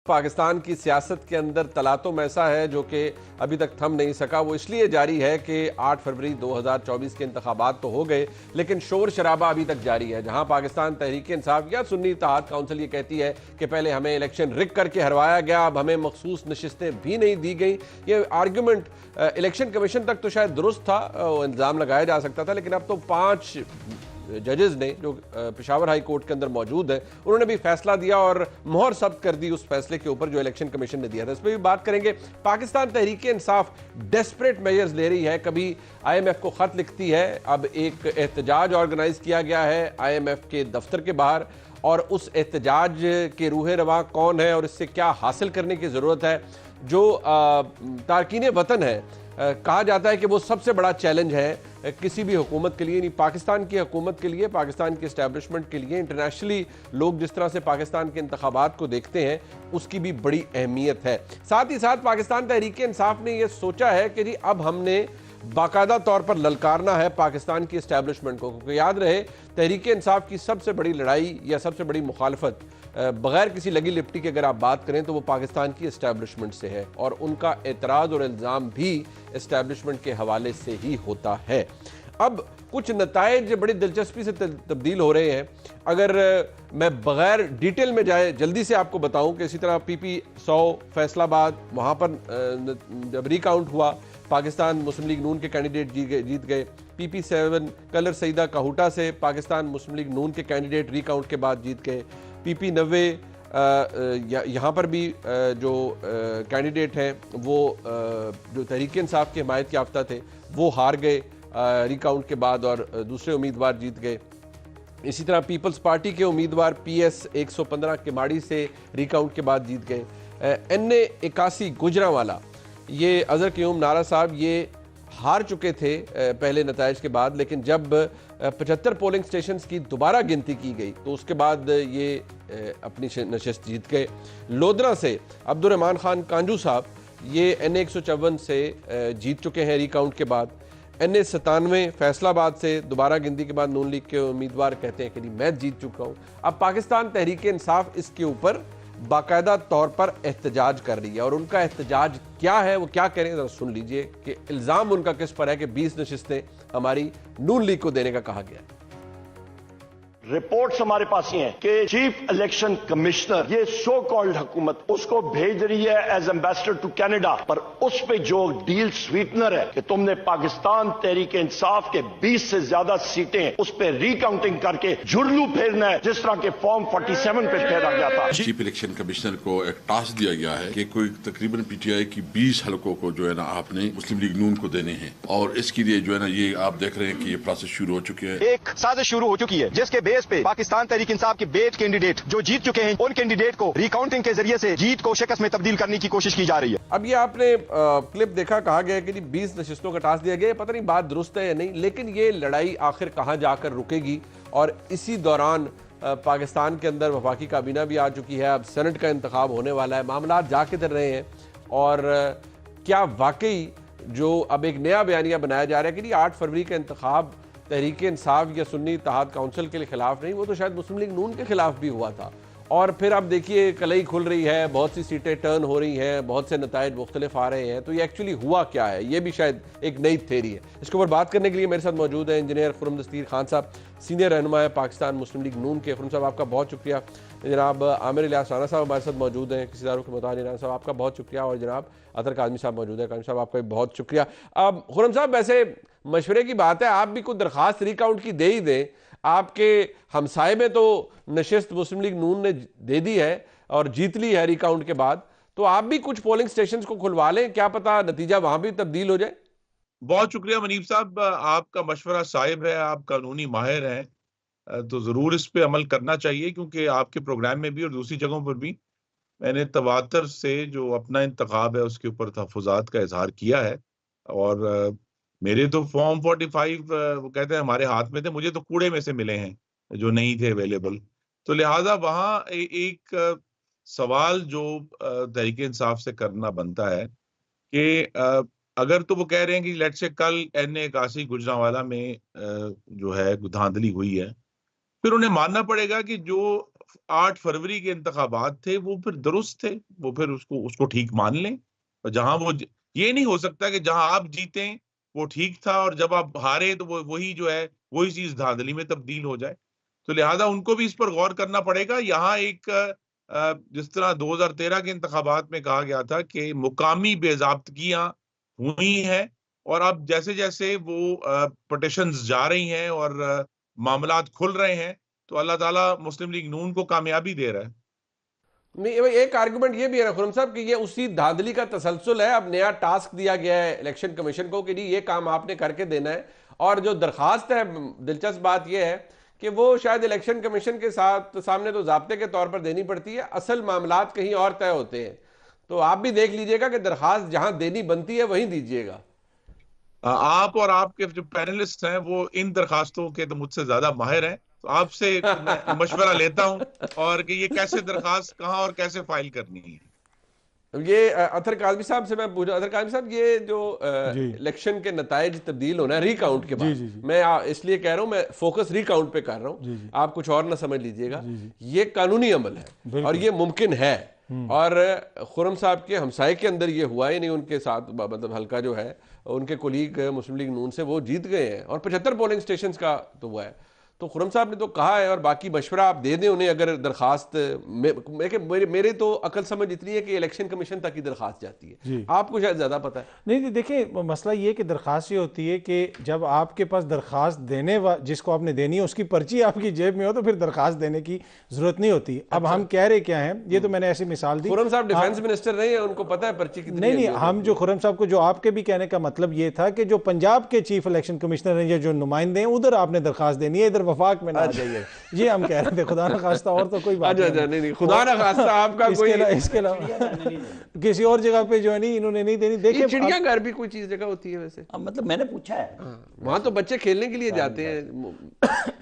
पाकिस्तान की सियासत के अंदर तलातुम ऐसा है जो कि अभी तक थम नहीं सका। वो इसलिए जारी है कि 8 फरवरी 2024 के इंतखाबात तो हो गए, लेकिन शोर शराबा अभी तक जारी है। जहां पाकिस्तान तहरीक इंसाफ या सुन्नी इत्तेहाद काउंसिल ये कहती है कि पहले हमें इलेक्शन रिग करके हरवाया गया, अब हमें मखसूस नशिस्तें भी नहीं दी गई। ये आर्ग्यूमेंट इलेक्शन कमीशन तक तो शायद दुरुस्त था, इल्ज़ाम लगाया जा सकता था, लेकिन अब तो 5 जजेस ने जो पेशावर हाई कोर्ट के अंदर मौजूद है, उन्होंने भी फैसला दिया और मोहर सब्त कर दी उस फैसले के ऊपर जो इलेक्शन कमीशन ने दिया था। इस पर भी बात करेंगे। पाकिस्तान तहरीक इंसाफ डेस्परेट मेजर्स ले रही है। कभी IMF को खत लिखती है, अब एक एहतजाज ऑर्गेनाइज किया गया है IMF के दफ्तर के बाहर, और उस एहतजाज के रूह रवां कौन है और इससे क्या हासिल करने की ज़रूरत है। जो तारकीन वतन है, कहा जाता है कि वो सबसे बड़ा चैलेंज है किसी भी हुकूमत के लिए, नहीं पाकिस्तान की हुकूमत के लिए, पाकिस्तान के एस्टैब्लिशमेंट के लिए। इंटरनेशनली लोग जिस तरह से पाकिस्तान के इंतखाबात को देखते हैं उसकी भी बड़ी अहमियत है। साथ ही साथ पाकिस्तान तहरीक इंसाफ ने यह सोचा है कि जी अब हमने बाकायदा तौर पर ललकारना है पाकिस्तान की एस्टैब्लिशमेंट को, क्योंकि याद रहे तहरीक इंसाफ की सबसे बड़ी लड़ाई या सबसे बड़ी मुखालफत बगैर किसी लगी लिपटी के अगर आप बात करें तो वो पाकिस्तान की एस्टैब्लिशमेंट से है, और उनका एतराज़ और इल्ज़ाम भी एस्टैब्लिशमेंट के हवाले से ही होता है। अब कुछ नताइज बड़ी दिलचस्पी से तब्दील हो रहे हैं। अगर मैं बगैर डिटेल में जाए जल्दी से आपको बताऊं कि इसी तरह PP 100 फैसलाबाद, वहाँ पर जब रिकाउंट हुआ पाकिस्तान मुस्लिम लीग नून के कैंडिडेट जीत गए। PP 7 कलर सईदा काहुटा से पाकिस्तान मुस्लिम लीग नून के कैंडिडेट रिकाउंट के बाद जीत गए। PP 90 यहाँ पर भी जो कैंडिडेट हैं वो जो तहरीक इंसाफ के हिमायत याफ्ता थे वो हार गए रिकाउंट के बाद और दूसरे उम्मीदवार जीत गए। इसी तरह पीपल्स पार्टी के उम्मीदवार PS 115 किमाड़ी से रिकाउंट के बाद जीत गए। NA 81 गुजरांवाला, ये अजहर क़यूम नारा साहब ये हार चुके थे पहले नताइज के बाद, लेकिन जब 75 पोलिंग स्टेशंस की दोबारा गिनती की गई तो उसके बाद ये अपनी नशिस्त जीत गए। लोधरा से अब्दुर्रहमान खान कांजू साहब ये NA 154 से जीत चुके हैं रिकाउंट के बाद। NA 97 फैसलाबाद से दोबारा गिनती के बाद नून लीग के उम्मीदवार कहते हैं कि नहीं मैं जीत चुका हूँ। अब पाकिस्तान तहरीक इंसाफ इसके ऊपर बाकायदा तौर पर एहतजाज कर रही है, और उनका एहतजाज क्या है, वो क्या कह रहे हैं जरा सुन लीजिए कि इल्ज़ाम उनका किस पर है कि 20 नशिस्तें हमारी नून लीग को देने का कहा गया है। रिपोर्ट्स हमारे पास ही हैं कि चीफ इलेक्शन कमिश्नर ये सो कॉल्ड हुकूमत उसको भेज रही है एज एम्बेसडर टू कनाडा, पर उस पे जो डील स्वीटनर है कि तुमने पाकिस्तान तहरीक इंसाफ के 20 से ज्यादा सीटें उस पे रिकाउंटिंग करके जुर्लू फेरना है, जिस तरह के फॉर्म 47 पे फेरा गया था। चीफ इलेक्शन कमिश्नर को एक टास्क दिया गया है कि कोई तकरीबन PTI की 20 हलकों को जो है ना आपने मुस्लिम लीग नून को देने हैं, और इसके लिए जो है ना ये आप देख रहे हैं कि ये प्रोसेस शुरू हो चुकी है। एक साजिश शुरू हो चुकी है जिसके बेस पे पाकिस्तान तहरीक इंसाफ के बेट कैंडिडेट जो जीत चुके हैं उन कैंडिडेट को रिकाउंटिंग के जरिए से जीत को शिकस्त में तब्दील करने की कोशिश की जा रही है। अब ये आपने क्लिप देखा, कहा गया कि 20 नशिस्तों का टास्क दिया गया। पता नहीं बात दुरुस्त है या नहीं, लेकिन ये लड़ाई आखिर कहां जाकर रुकेगी। और इसी दौरान पाकिस्तान के अंदर वफाकी काबीना भी आ चुकी है, अब सेनेट का इंतखाब होने वाला है, मामला जा किधर रहे हैं, और क्या वाकई जो अब एक नया बयानिया बनाया जा रहा है कि 8 फरवरी का इंतखाब तहरीक इंसाफ या सुन्नी इत्तेहाद काउंसिल के खिलाफ नहीं, वो तो शायद मुस्लिम लीग नून के खिलाफ भी हुआ था। और फिर अब देखिए कलई खुल रही है, बहुत सी सीटें टर्न हो रही हैं, बहुत से नताइज मुख्तलिफ आ रहे हैं, तो ये एक्चुअली हुआ क्या है, ये भी शायद एक नई थ्योरी है। इसके ऊपर बात करने के लिए मेरे साथ मौजूद है इंजीनियर खुर्रम दस्तगीर खान साहब, सीनियर रहनुमा है पाकिस्तान मुस्लिम लीग नून के। खुर्रम साहब आपका बहुत शुक्रिया। जनाब आमिर इलियास राना साहब हमारे साथ मौजूद हैं, किसी दारों के मुताबिक राना साहब आपका बहुत शुक्रिया, और जनाब अतर काज़मी साहब मौजूद है, काज़मी साहब आपका भी बहुत शुक्रिया। अब खुर्रम साहब वैसे मशवरे की बात है, आप भी कुछ दरख्वास्त रिकाउंट की दे ही दें। आपके हमसाए में तो नशिस्त मुस्लिम लीग नून ने दे दी है और जीत ली है रिकाउंट के बाद, तो आप भी कुछ पोलिंग स्टेशंस को खुलवा लें, क्या पता नतीजा वहां भी तब्दील हो जाए। बहुत शुक्रिया मनीब साहब, आपका मशवरा साहिब है, आप कानूनी माहिर हैं, तो जरूर इस पे अमल करना चाहिए, क्योंकि आपके प्रोग्राम में भी और दूसरी जगहों पर भी मैंने तवातर से जो अपना इंतखाब है उसके ऊपर तहफ़्फ़ुज़ात का इजहार किया है। और मेरे तो फॉर्म 45 वो कहते हैं हमारे हाथ में थे, मुझे तो कूड़े में से मिले हैं जो नहीं थे अवेलेबल। तो लिहाजा वहाँ एक सवाल जो तहरीक इंसाफ से करना बनता है कि अगर तो वो कह रहे हैं कि लेट्स से कल NA 81 गुजरांवाला में जो है धांधली हुई है, फिर उन्हें मानना पड़ेगा कि जो 8 फरवरी के इंतखाबात थे वो फिर दुरुस्त थे, वो फिर उसको ठीक मान लें। और जहां वो ये नहीं हो सकता कि जहां आप जीते वो ठीक था और जब आप हारे तो वो वही जो है वही चीज धांधली में तब्दील हो जाए। तो लिहाजा उनको भी इस पर गौर करना पड़ेगा। यहाँ एक जिस तरह 2013 के इंतखाबात में कहा गया था कि मुकामी बेज़ाब्तगियां हुई हैं और अब जैसे जैसे वो पिटिशंस जा रही हैं और मामलात खुल रहे हैं तो अल्लाह ताला मुस्लिम लीग नून को कामयाबी दे रहा है। नहीं, एक आर्गुमेंट ये भी है ना खुर्रम साहब कि ये उसी धांधली का तसलसल है। अब नया टास्क दिया गया है इलेक्शन कमीशन को कि ये काम आपने करके देना है। और जो दरखास्त है, दिलचस्प बात यह है कि वो शायद इलेक्शन कमीशन के साथ सामने तो ज़ाब्ते के तौर पर देनी पड़ती है, असल मामलात कहीं और तय होते हैं। तो आप भी देख लीजिएगा कि दरखास्त जहां देनी बनती है वहीं दीजिएगा। आप और आपके जो पैनलिस्ट हैं वो इन दरखास्तों के तो मुझसे ज्यादा माहिर हैं, तो आपसे मैं मशवरा लेता हूं और कि ये कैसे दरखास्त कहां और कैसे फाइल करनी है। ये अतर काजमी साहब से मैं पूछा, अतर काजमी साहब ये जो इलेक्शन के नताइज तब्दील होना है रिकाउंट के बाद, मैं इसलिए कह रहा हूं, मैं फोकस रिकाउंट पे कर रहा हूं, आप कुछ और ना समझ लीजिएगा। ये कानूनी अमल है और ये मुमकिन है। और खुर्रम साहब के हमसाये के अंदर ये हुआ ही नहीं, उनके साथ मतलब हल्का जो है उनके कोलीग मुस्लिम लीग नून से वो जीत गए हैं और 75 पोलिंग स्टेशंस का तो हुआ है। तो खुर्रम साहब ने तो कहा है और बाकी मशवरा आप दे दें उन्हें अगर दरखास्त मेरे तो अकल समझ इतनी है कि इलेक्शन कमीशन तक की दरखास्त जाती है, आपको शायद ज्यादा पता है। नहीं देखिए, मसला ये कि दरखास्त ये होती है कि जब आपके पास दरखास्त देने जिसको आपने देनी है उसकी पर्ची आपकी जेब में हो तो फिर दरखास्त देने की जरूरत नहीं होती। अब हम कह रहे क्या है, ये तो मैंने ऐसी मिसाल दी। खुर्रम साहब डिफेंस मिनिस्टर नहीं है, उनको पता है पर्ची कितनी। नहीं, हम जो खुर्रम साहब को जो आपके भी कहने का मतलब ये था कि जो पंजाब के चीफ इलेक्शन कमिश्नर हैं या जो नुमाइंदे हैं उधर आपने दरखास्त देनी है, इधर वफाक में ना आ जाइए। ये हम कह रहे थे, खुदा न खास्ता और तो कोई बात नहीं, खुदा न खास्ता आपका कोई इसके अलावा किसी और जगह पे जो है नहीं इन्होंने नहीं देनी। देखिए चिड़ियाघर भी कोई चीज जगह होती है वैसे, मतलब मैंने पूछा है, वहां तो बच्चे खेलने के लिए जाते हैं।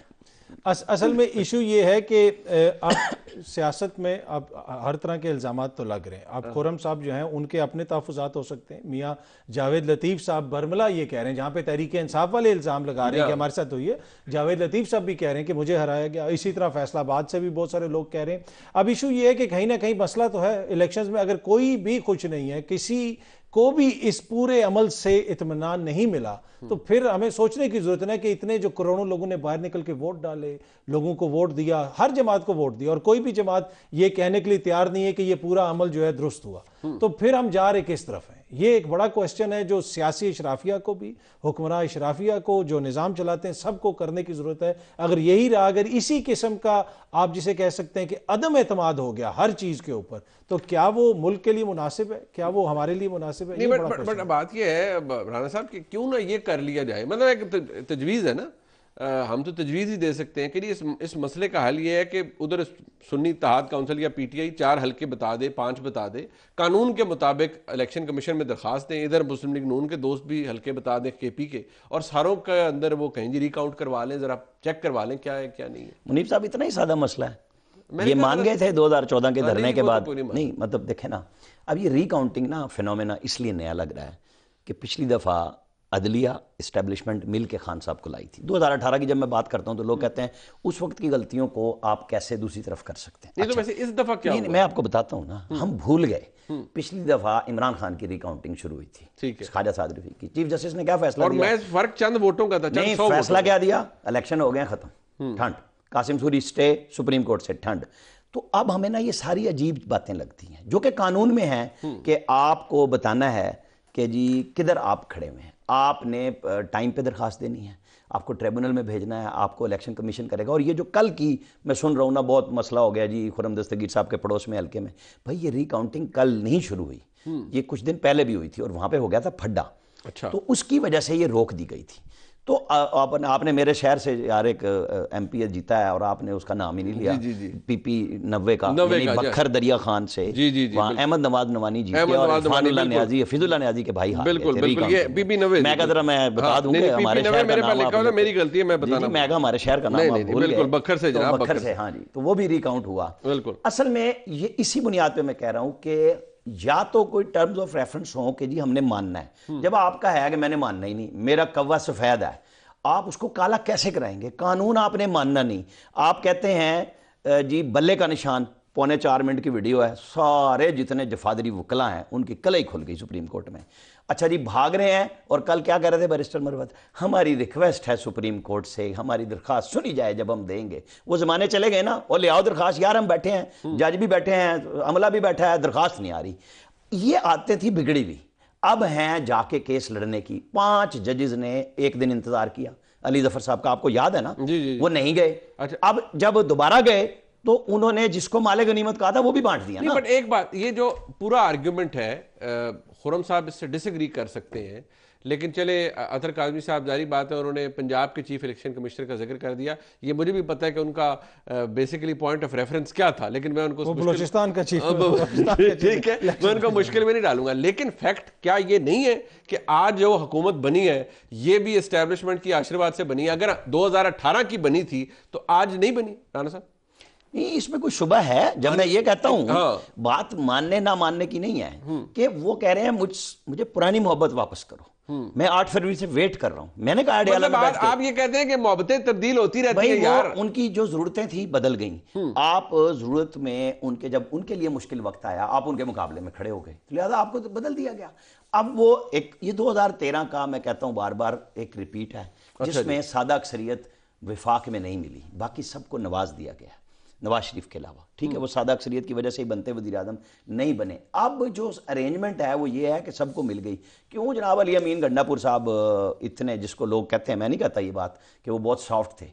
असल में इशू ये है कि अब सियासत में अब हर तरह के इल्ज़ामात तो लग रहे हैं। अब खुर्रम साहब जो हैं उनके अपने तहफ़्फ़ुज़ात हो सकते हैं। मियाँ जावेद लतीफ़ साहब बरमला ये कह रहे हैं, जहाँ पे तहरीक इंसाफ वाले इल्ज़ाम लगा रहे हैं कि हमारे साथ हुई है, जावेद लतीफ़ साहब भी कह रहे हैं कि मुझे हराया गया। इसी तरह फैसलाबाद से भी बहुत सारे लोग कह रहे हैं। अब इशू ये है कि कहीं ना कहीं मसला तो है इलेक्शंस में, अगर कोई भी खुश नहीं है, किसी को भी इस पूरे अमल से इत्मीनान नहीं मिला, तो फिर हमें सोचने की जरूरत है कि इतने जो करोड़ों लोगों ने बाहर निकल के वोट डाले, लोगों को वोट दिया, हर जमात को वोट दिया और कोई भी जमात ये कहने के लिए तैयार नहीं है कि ये पूरा अमल जो है दुरुस्त हुआ, तो फिर हम जा रहे किस तरफ हैं? ये एक बड़ा क्वेश्चन है जो सियासी इशराफिया को भी, हुक्मरान इशराफिया को, जो निज़ाम चलाते हैं, सबको करने की ज़रूरत है। अगर यही रहा, अगर इसी किस्म का आप जिसे कह सकते हैं कि अदम एतमाद हो गया हर चीज़ के ऊपर, तो क्या वो मुल्क के लिए मुनासिब है? क्या वो हमारे लिए मुनासिब है? बट बात ये है राना साहब कि क्यों ना ये कर लिया जाए, मतलब एक तजवीज़ है ना, हम तो तजवीज़ ही दे सकते हैं कि इस मसले का हल ये है कि उधर सुन्नी इत्तेहाद काउंसिल या पीटीआई 4 हल्के बता दे, 5 बता दे, कानून के मुताबिक इलेक्शन कमीशन में दरखास्त दें, इधर मुस्लिम लीग नून के दोस्त भी हल्के बता दें केपी के, और सारों के अंदर वो कहीं जी रिकाउंट करवा लें, जरा चेक करवा लें क्या है क्या नहीं है। मुनीब साहब इतना ही सादा मसला है, ये मान गए थे 2014 के धरने के बाद। नहीं मतलब देखे ना, अब ये रिकाउंटिंग ना फिनोमेना इसलिए नया लग रहा है कि पिछली दफ़ा अदलिया इस्टेब्लिशमेंट मिल के खान साहब को लाई थी। 2018 की जब मैं बात करता हूं तो लोग कहते हैं उस वक्त की गलतियों को आप कैसे दूसरी तरफ कर सकते हैं। नहीं, तो वैसे इस दफा क्या हुआ? मैं आपको बताता हूं ना, हम भूल गए पिछली दफा इमरान खान की रिकाउंटिंग शुरू हुई थी, ठीक है, ख्वाजा साद रफीक की। चीफ जस्टिस ने क्या फैसला और दिया? मैं फर्क चंद वोटों का था, नहीं, फैसला क्या दिया? इलेक्शन हो गए खत्म, ठंड, Qasim Suri stay, supreme court से ठंड। तो अब हमें ना ये सारी अजीब बातें लगती हैं जो कि कानून में है कि आपको बताना है कि जी किधर आप खड़े हुए हैं, आपने टाइम पे दरखास्त देनी है, आपको ट्रिब्यूनल में भेजना है, आपको इलेक्शन कमीशन करेगा। और ये जो कल की मैं सुन रहा हूँ ना, बहुत मसला हो गया जी खुर्रम दस्तगीर साहब के पड़ोस में हल्के में, भाई ये रिकाउंटिंग कल नहीं शुरू हुई, ये कुछ दिन पहले भी हुई थी और वहाँ पे हो गया था फड्डा। अच्छा, तो उसकी वजह से ये रोक दी गई थी। तो आपने मेरे शहर से यार एक एमपी जीता है और आपने उसका नाम ही नहीं लिया, पीपी 90 का बखर दरिया खान से, वहाँ अहमद नवाज नवानी जीते और इरफानुल्लाह न्याजी, हफीजुल्लाह न्याजी के भाई। बिल्कुल बिल्कुल, ये पीपी 90 मैं जरा मैं बता दूंगा हमारे शहर का नाम, मेरी गलती है, मैं बताना, मैगा हमारे शहर का नाम भूल गए, बखर से, बखर से, हाँ जी। तो वो भी रिकाउंट हुआ। बिल्कुल, असल में ये इसी बुनियाद पे मैं कह रहा हूँ कि या तो कोई टर्म्स ऑफ रेफरेंस हो कि जी हमने मानना है। जब आपका है कि मैंने मानना ही नहीं, मेरा कौवा सफेद है, आप उसको काला कैसे कराएंगे? कानून आपने मानना नहीं, आप कहते हैं जी बल्ले का निशान, 3.25 मिनट की वीडियो है, सारे जितने जफादरी वकला हैं उनकी कलई खुल गई सुप्रीम कोर्ट में। अच्छा जी, भाग रहे हैं और कल क्या कह रहे थे बैरिस्टर मरवत, हमारी रिक्वेस्ट है सुप्रीम कोर्ट से, हमारी दरख्वास्त सुनी जाए, जब हम देंगे। वो ज़माने चले गए ना, और ले आओ दरख्वास्त, यार हम बैठे हैं, जज भी बैठे हैं, अमला भी बैठा है, दरख्वास्त नहीं आ रही। ये आदतें थी बिगड़ी हुई। अब हैं जाके केस लड़ने की। 5 जजेस ने एक दिन इंतजार किया, अली जफर साहब का आपको याद है ना, जी। वो नहीं गए। अच्छा। अब जब दोबारा गए तो उन्होंने जिसको माले गनीमत कहा था वो भी बांट दिया ना। बट एक बात, ये जो पूरा आर्ग्यूमेंट है, खुर्रम साहब इससे डिसएग्री कर सकते हैं, लेकिन चले अतर काज़मी साहब, जारी बात है, उन्होंने पंजाब के चीफ इलेक्शन कमिश्नर का जिक्र कर दिया। ये मुझे भी पता है कि उनका बेसिकली पॉइंट ऑफ रेफरेंस क्या था, लेकिन मैं उनको बलूचिस्तान का चीफ ठीक है, मैं उनको मुश्किल में नहीं डालूंगा। लेकिन फैक्ट क्या ये नहीं है कि आज जो हुकूमत बनी है ये भी एस्टेब्लिशमेंट की आशीर्वाद से बनी है? अगर 2018 की बनी थी तो आज नहीं बनी राना साहब? नहीं, इसमें कोई शुबा है। जब मैं ये कहता हूं, हाँ। बात मानने ना मानने की नहीं है कि वो कह रहे हैं मुझे पुरानी मोहब्बत वापस करो, मैं 8 फरवरी से वेट कर रहा हूं। मैंने कहा मतलब आप ये कहते हैं कि मोहब्बतें तब्दील होती रहती है यार। उनकी जो जरूरतें थी बदल गई। आप जरूरत में उनके, जब उनके लिए मुश्किल वक्त आया, आप उनके मुकाबले में खड़े हो गए, लिहाजा आपको तो बदल दिया गया। अब वो एक ये 2013 का मैं कहता हूं बार बार एक रिपीट है, जिसमें सादा अक्सरियत विफाक में नहीं मिली, बाकी सबको नवाज दिया गया, नवाज शरीफ के अलावा। ठीक है, वो सादा अक्सरियत की वजह से ही बनते वज़ीर आज़म नहीं बने। अब जो अरेंजमेंट है वो ये है कि सबको मिल गई। क्यों जनाब अली अमीन गंडापुर साहब इतने, जिसको लोग कहते हैं, मैं नहीं कहता ये बात कि वो बहुत सॉफ्ट थे,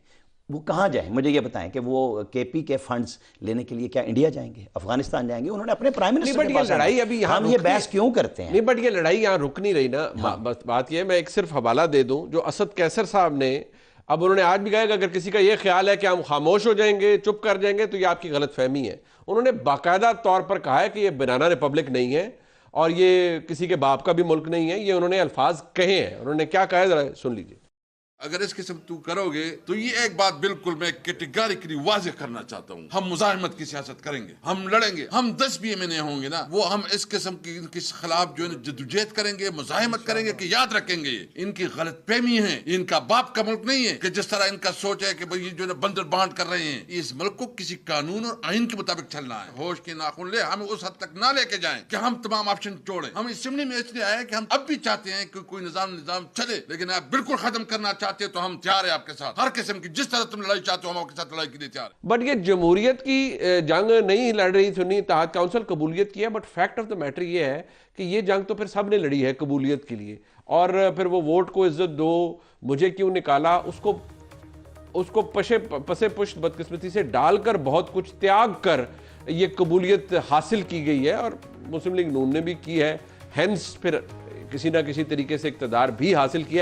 वो कहाँ जाए? मुझे ये बताएं कि वो केपी के फंड्स लेने के लिए क्या इंडिया जाएंगे, अफगानिस्तान जाएंगे? उन्होंने अपने प्राइम मिनिस्टर के पास लड़ाई अभी हम ये बहस क्यों करते हैं? नहीं, बट ये लड़ाई यहाँ रुक नहीं रही ना। बस बात ये है, मैं एक सिर्फ हवाला दे दूं जो असद कैसर साहब ने, अब उन्होंने आज भी कहा कि अगर किसी का ये ख्याल है कि हम खामोश हो जाएंगे, चुप कर जाएंगे, तो ये आपकी गलतफहमी है। उन्होंने बाकायदा तौर पर कहा है कि ये बनाना रिपब्लिक नहीं है और ये किसी के बाप का भी मुल्क नहीं है। ये उन्होंने अल्फाज कहे हैं। उन्होंने क्या कहा है, जरा सुन लीजिए। अगर इस किस्म तू करोगे तो ये एक बात बिल्कुल मैं कैटेगरिकली वाज़ेह करना चाहता हूँ, हम मुजाहिमत की सियासत करेंगे, हम लड़ेंगे, हम 10 भी एमएनए होंगे ना, वो हम इस किस्म की इनके खिलाफ जो है जद्दोजहद करेंगे, मुजाहिमत करेंगे कि याद रखेंगे इनकी गलतफहमी है, इनका बाप का मुल्क नहीं है कि जिस तरह इनका सोच है कि भाई ये जो है बंदर बांट कर रहे हैं। इस मुल्क को किसी कानून और आइन के मुताबिक चलना है। होश के नाखून ले, हमें उस हद तक ना लेके जाएं कि हम तमाम ऑप्शन छोड़ें। हम असेंबली में इसलिए आए कि हम अब भी चाहते हैं कि कोई निजाम चले, लेकिन आप बिल्कुल खत्म करना चाहते हो तो हम तैयार है आपके साथ, हर किस्म की, जिस तरह तुम लड़ाई चाहते हो हम आपके साथ लड़ाई के लिए तैयार है। बट ये जमहूरियत की जंग नहीं लड़ रही सुन्नी इत्तेहाद काउंसिल, कबूलियत की है। But fact of the matter ये है कि ये जंग तो फिर सब ने लड़ी है कबूलियत के लिए, और फिर वो वोट को इज्जत दो, मुझे क्यों निकाला, उसको पसे पुष्ट बदकिस्मती से डालकर, बहुत कुछ त्याग कर ये कबूलियत हासिल की गई है, और मुस्लिम लीग नून ने भी की है। हेंस फिर किसी ना किसी तरीके से इक़्तिदार भी हासिल किया है।